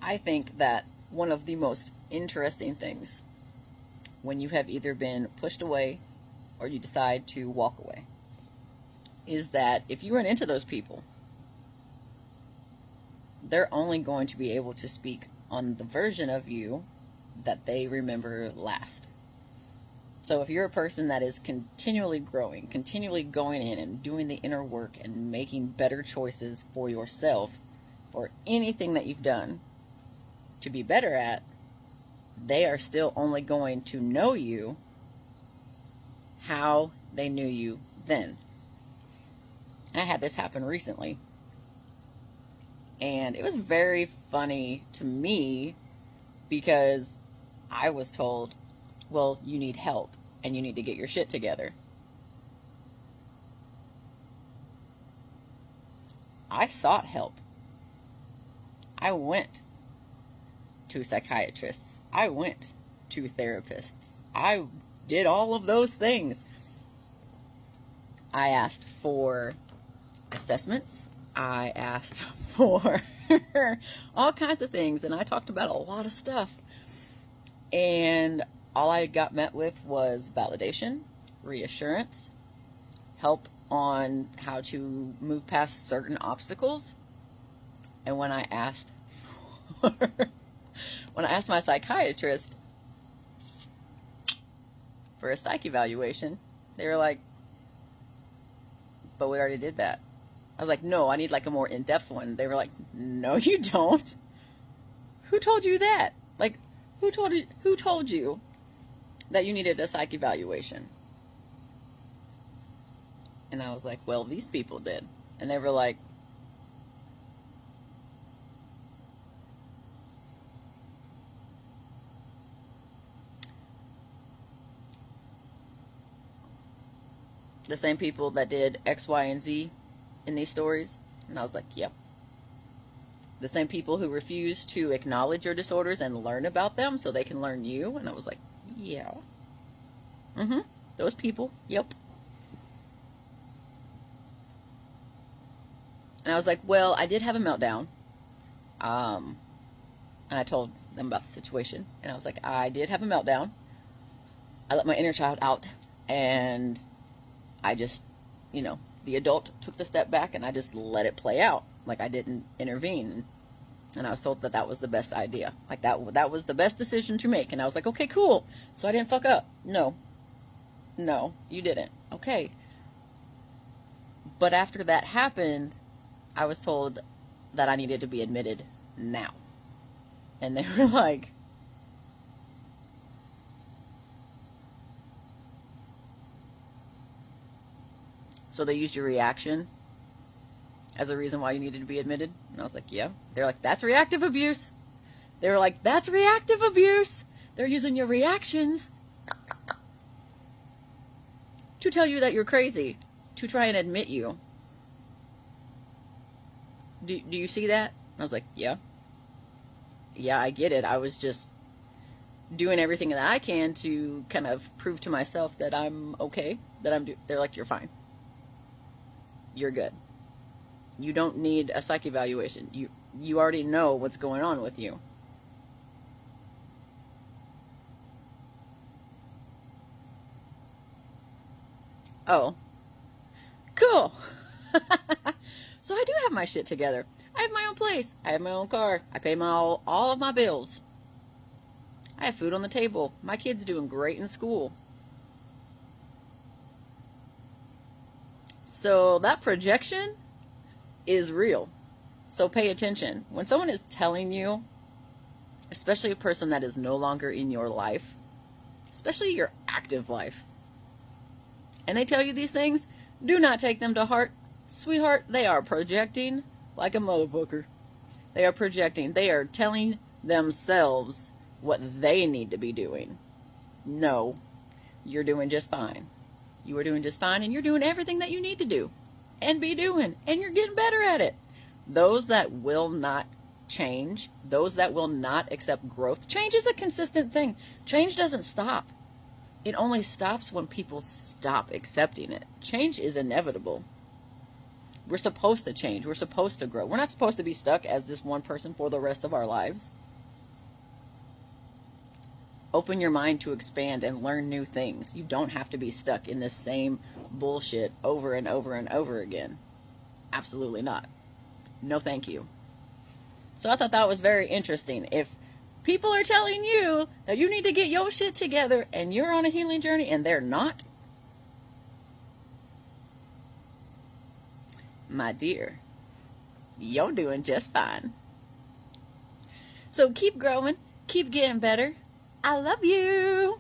I think that one of the most interesting things when you have either been pushed away or you decide to walk away is that if you run into those people, they're only going to be able to speak on the version of you that they remember last. So if you're a person that is continually growing, continually going in and doing the inner work and making better choices for yourself, for anything that you've done to be better at, they are still only going to know you how they knew you then. And I had this happen recently. And it was very funny to me because I was told, well, you need help and you need to get your shit together. I sought help. I went to psychiatrists. I went to therapists. I did all of those things. I asked for assessments. I asked for all kinds of things, and I talked about a lot of stuff. And all I got met with was validation, reassurance, help on how to move past certain obstacles. And when I asked my psychiatrist for a psych evaluation, they were like, but we already did that. I was like, no, I need like a more in-depth one. They were like, no, you don't. Who told you that? Like, who told you that you needed a psych evaluation? And I was like, well, these people did. And they were like, the same people that did X, Y, and Z in these stories? And I was like, yep. The same people who refuse to acknowledge your disorders and learn about them so they can learn you? And I was like, yeah. Those people, yep. And I was like, well, I did have a meltdown. And I told them about the situation. And I was like, I did have a meltdown. I let my inner child out. And I just, the adult took the step back and I just let it play out. Like I didn't intervene. And I was told that that was the best idea. Like that was the best decision to make. And I was like, okay, cool. So I didn't fuck up. No, you didn't. Okay. But after that happened, I was told that I needed to be admitted now. And they were like, so they used your reaction as a reason why you needed to be admitted? And I was like, yeah. They're like, that's reactive abuse. They were like, that's reactive abuse. They're using your reactions to tell you that you're crazy, to try and admit you. Do you see that? I was like, yeah. Yeah, I get it. I was just doing everything that I can to kind of prove to myself that I'm okay, they're like, you're fine. You're good. You don't need a psych evaluation. You already know what's going on with you. Oh, cool. So I do have my shit together. I have my own place. I have my own car. I pay all of my bills. I have food on the table. My kid's doing great in school. So that projection is real. So pay attention. When someone is telling you, especially a person that is no longer in your life, especially your active life, and they tell you these things, do not take them to heart. Sweetheart, they are projecting like a motherfucker. They are projecting. They are telling themselves what they need to be doing. No, you're doing just fine. You are doing just fine, and you're doing everything that you need to do and be doing, and you're getting better at it. Those that will not change, those that will not accept growth, change is a consistent thing. Change doesn't stop. It only stops when people stop accepting it. Change is inevitable. We're supposed to change. We're supposed to grow. We're not supposed to be stuck as this one person for the rest of our lives. Open your mind to expand and learn new things. You don't have to be stuck in this same bullshit over and over and over again. Absolutely not. No, thank you. So I thought that was very interesting. If people are telling you that you need to get your shit together and you're on a healing journey and they're not, my dear, you're doing just fine. So keep growing, keep getting better. I love you.